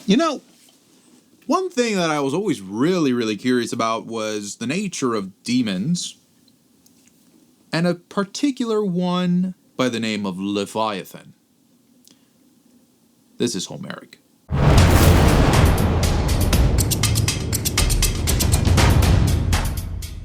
You know, one thing that I was always really curious about was the nature of demons, and a particular one by the name of Leviathan. This is Homerik.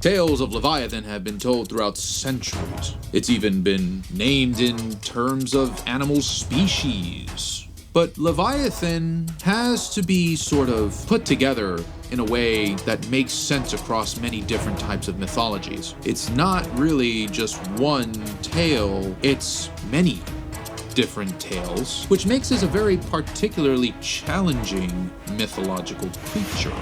Tales of Leviathan have been told throughout centuries. It's even been named in terms of animal species. But Leviathan has to be sort of put together in a way that makes sense across many different types of mythologies. It's not really just one tale, it's many different tales, which makes this a very particularly challenging mythological creature.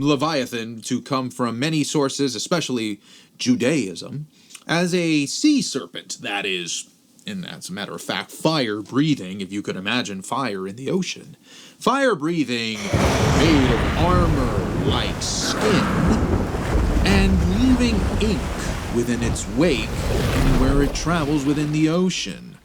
Leviathan to come from many sources, especially Judaism, as a sea serpent that is, and as a matter of fact, fire-breathing, if you could imagine fire in the ocean. Fire-breathing, made of armor-like skin, and leaving ink within its wake anywhere it travels within the ocean.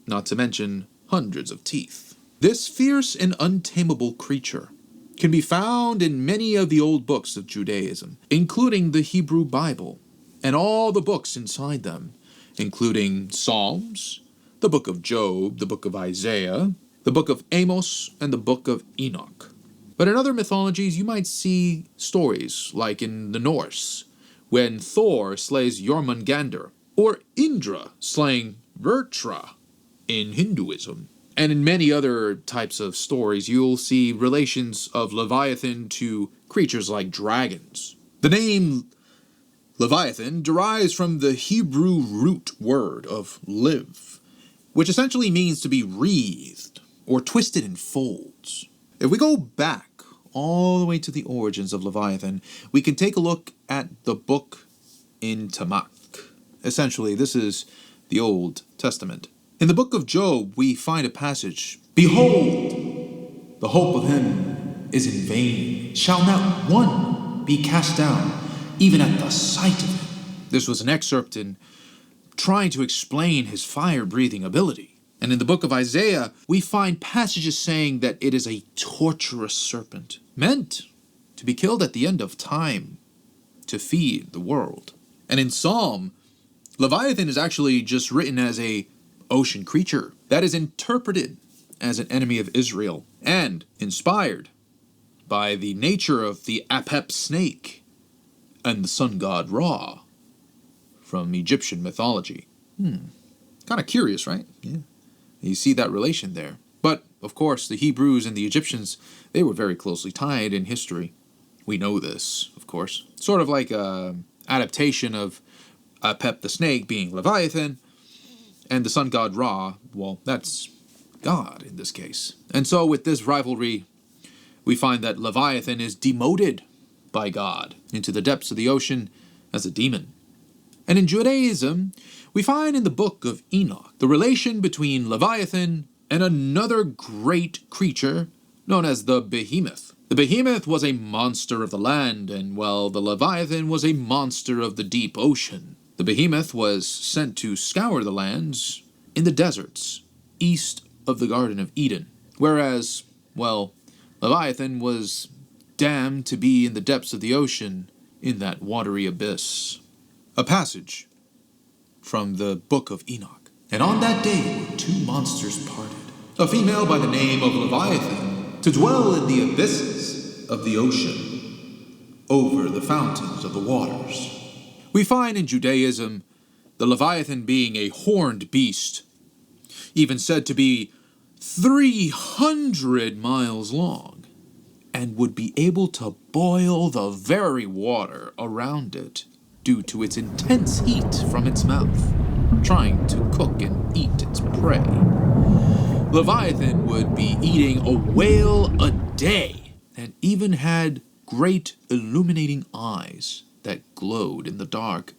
Not to mention hundreds of teeth. This fierce and untamable creature can be found in many of the old books of Judaism, including the Hebrew Bible, and all the books inside them, including Psalms, the book of Job, the book of Isaiah, the book of Amos, and the book of Enoch. But in other mythologies, you might see stories like in the Norse, when Thor slays Jormungandr, or Indra slaying Vrtra in Hinduism. And in many other types of stories, you'll see relations of Leviathan to creatures like dragons. The name Leviathan derives from the Hebrew root word of liv, which essentially means to be wreathed or twisted in folds. If we go back all the way to the origins of Leviathan, we can take a look at the book in Tanakh. Essentially, this is the Old Testament. In the book of Job, we find a passage, "Behold, the hope of him is in vain. Shall not one be cast down, even at the sight of him?" This was an excerpt in trying to explain his fire-breathing ability. And in the book of Isaiah, we find passages saying that it is a torturous serpent, meant to be killed at the end of time, to feed the world. And in Psalm, Leviathan is actually just written as a ocean creature that is interpreted as an enemy of Israel and inspired by the nature of the Apep snake and the sun god Ra from Egyptian mythology. Kind of curious, right? Yeah. You see that relation there. But, of course, the Hebrews and the Egyptians, they were very closely tied in history. We know this, of course. Sort of like an adaptation of Apep the snake being Leviathan, and the sun god Ra, well, that's God in this case. And so with this rivalry, we find that Leviathan is demoted by God into the depths of the ocean as a demon. And in Judaism, we find in the book of Enoch the relation between Leviathan and another great creature known as the Behemoth. The Behemoth was a monster of the land, and well, the Leviathan was a monster of the deep ocean. The Behemoth was sent to scour the lands in the deserts east of the Garden of Eden, whereas, well, Leviathan was damned to be in the depths of the ocean in that watery abyss. A passage from the book of Enoch. "And on that day were two monsters parted, a female by the name of Leviathan, to dwell in the abysses of the ocean, over the fountains of the waters." We find in Judaism the Leviathan being a horned beast, even said to be 300 miles long, and would be able to boil the very water around it due to its intense heat from its mouth, trying to cook and eat its prey. Leviathan would be eating a whale a day, and even had great illuminating eyes that glowed in the dark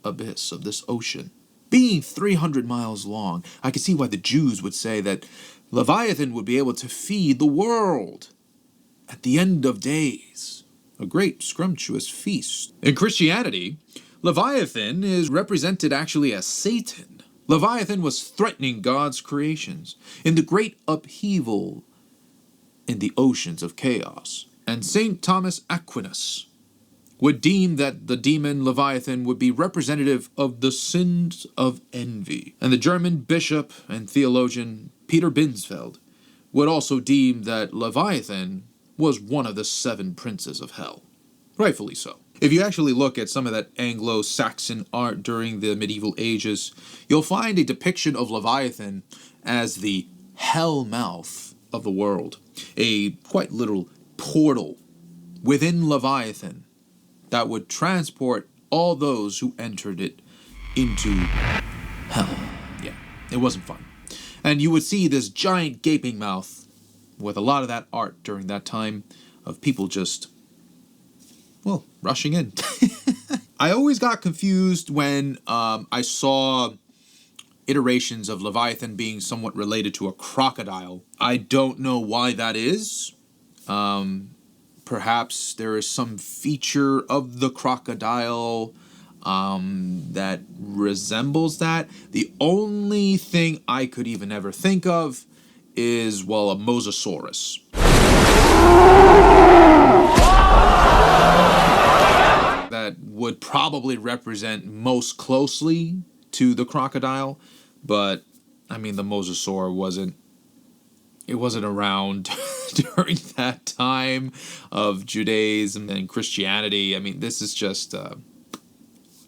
abyss of this ocean. Being 300 miles long, I can see why the Jews would say that Leviathan would be able to feed the world at the end of days. A great scrumptious feast. In Christianity, Leviathan is represented actually as Satan. Leviathan was threatening God's creations in the great upheaval in the oceans of chaos. And St. Thomas Aquinas would deem that the demon Leviathan would be representative of the sins of envy. And the German bishop and theologian Peter Binsfeld would also deem that Leviathan was one of the 7 princes of hell. Rightfully so. If you actually look at some of that Anglo-Saxon art during the medieval ages, you'll find a depiction of Leviathan as the hell mouth of the world. A quite literal portal within Leviathan that would transport all those who entered it into hell. Yeah, it wasn't fun. And you would see this giant gaping mouth with a lot of that art during that time of people just, well, rushing in. I always got confused when I saw iterations of Leviathan being somewhat related to a crocodile. I don't know why that is. Perhaps there is some feature of the crocodile that resembles that. The only thing I could even ever think of is, well, a mosasaurus. That would probably represent most closely to the crocodile, but I mean the mosasaur wasn't around during that time of Judaism and Christianity. I mean, this is just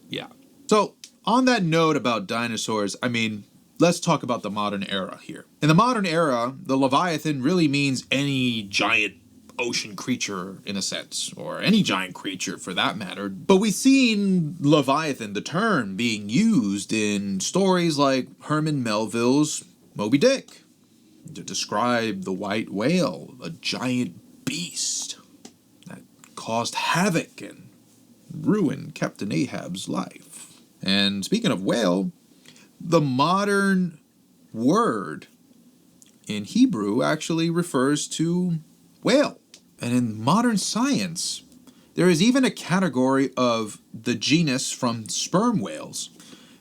yeah. So on that note about dinosaurs, I mean, let's talk about the modern era here. In the modern era, the Leviathan really means any giant ocean creature in a sense, or any giant creature for that matter. But we've seen Leviathan, the term, being used in stories like Herman Melville's Moby Dick to describe the white whale, a giant beast that caused havoc and ruin Captain Ahab's life. And speaking of whale, the modern word in Hebrew actually refers to whale. And in modern science, there is even a category of the genus from sperm whales,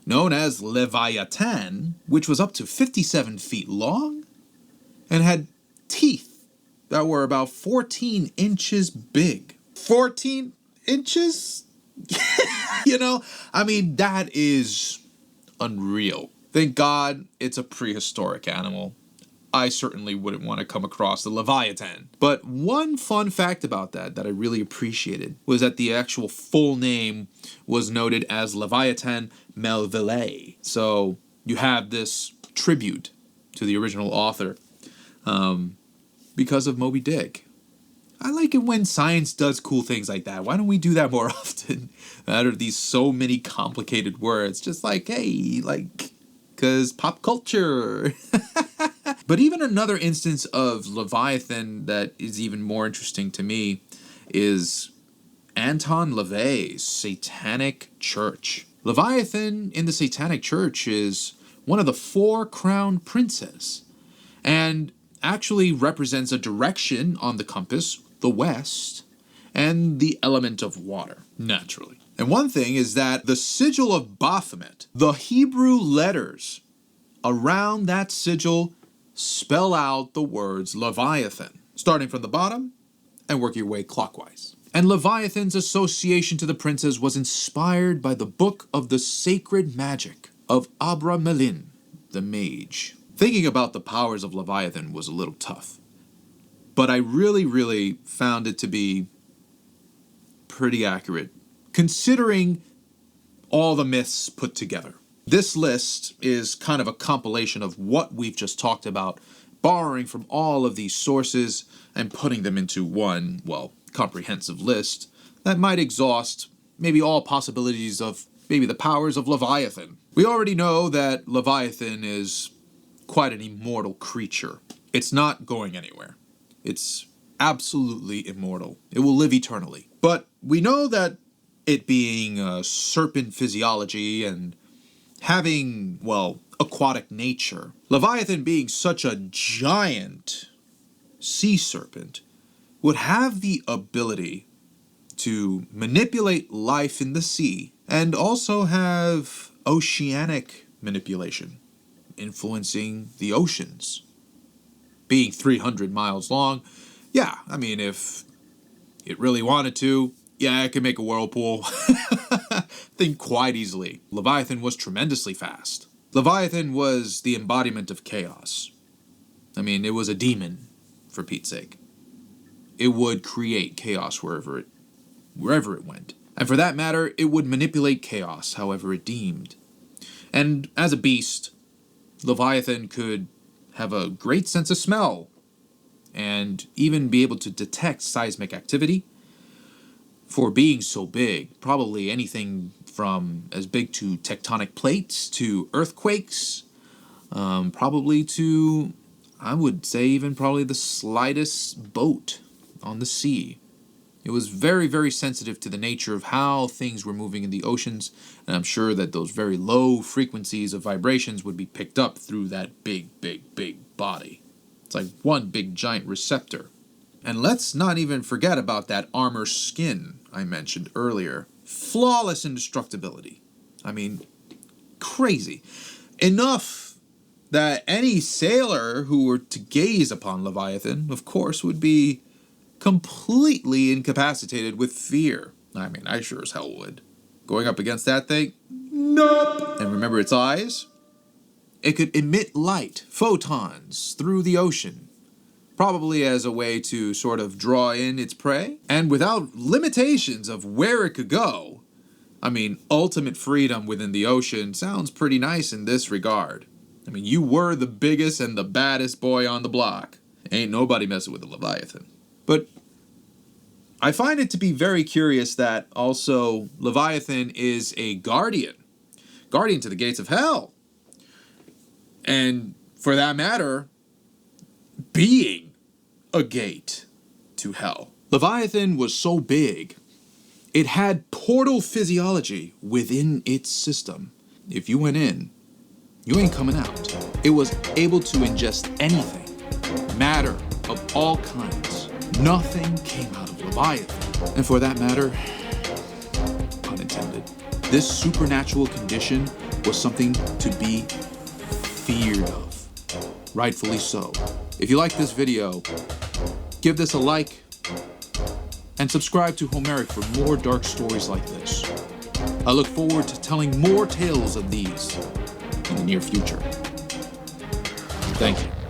known as Leviathan, which was up to 57 feet long and had teeth that were about 14 inches big. 14 inches? You know, I mean, that is unreal. Thank God it's a prehistoric animal. I certainly wouldn't want to come across the Leviathan. But one fun fact about that I really appreciated was that the actual full name was noted as Leviathan Melville. So you have this tribute to the original author because of Moby Dick. I like it when science does cool things like that. Why don't we do that more often? Out of these so many complicated words, just like, hey, like, because pop culture. But even another instance of Leviathan that is even more interesting to me is Anton LaVey's Satanic Church. Leviathan in the Satanic Church is one of the 4 crowned princes and actually represents a direction on the compass, the west, and the element of water, naturally. And one thing is that the sigil of Baphomet, the Hebrew letters around that sigil spell out the words Leviathan, starting from the bottom and work your way clockwise. And Leviathan's association to the princes was inspired by the book of the sacred magic of Abra Melin, the mage. Thinking about the powers of Leviathan was a little tough, but I really found it to be pretty accurate, considering all the myths put together. This list is kind of a compilation of what we've just talked about, borrowing from all of these sources and putting them into one, well, comprehensive list that might exhaust maybe all possibilities of maybe the powers of Leviathan. We already know that Leviathan is quite an immortal creature. It's not going anywhere. It's absolutely immortal. It will live eternally. But we know that it being a serpent physiology and having, well, aquatic nature, Leviathan being such a giant sea serpent would have the ability to manipulate life in the sea and also have oceanic manipulation, influencing the oceans. Being 300 miles long, yeah, I mean, if it really wanted to, yeah, it could make a whirlpool. Think quite easily. Leviathan was tremendously fast. Leviathan was the embodiment of chaos. I mean, it was a demon, for Pete's sake. It would create chaos wherever it went. And for that matter, it would manipulate chaos however it deemed. And as a beast, Leviathan could have a great sense of smell and even be able to detect seismic activity. For being so big, probably anything from as big to tectonic plates to earthquakes, probably to, I would say, even probably the slightest boat on the sea. It was very, very sensitive to the nature of how things were moving in the oceans, and I'm sure that those very low frequencies of vibrations would be picked up through that big, big, big body. It's like one big giant receptor. And let's not even forget about that armor skin I mentioned earlier. Flawless indestructibility. I mean, crazy. Enough that any sailor who were to gaze upon Leviathan, of course, would be completely incapacitated with fear. I mean, I sure as hell would. Going up against that thing? Nope. And remember its eyes? It could emit light, photons, through the ocean. Probably as a way to sort of draw in its prey. And without limitations of where it could go. I mean, ultimate freedom within the ocean sounds pretty nice in this regard. I mean, you were the biggest and the baddest boy on the block. Ain't nobody messing with the Leviathan. But I find it to be very curious that also Leviathan is a guardian. Guardian to the gates of hell. And for that matter, being a gate to hell. Leviathan was so big, it had portal physiology within its system. If you went in, you ain't coming out. It was able to ingest anything, matter of all kinds. Nothing came out of Leviathan. And for that matter, pun intended, this supernatural condition was something to be feared of. Rightfully so. If you like this video, give this a like and subscribe to Homerik for more dark stories like this. I look forward to telling more tales of these in the near future. Thank you.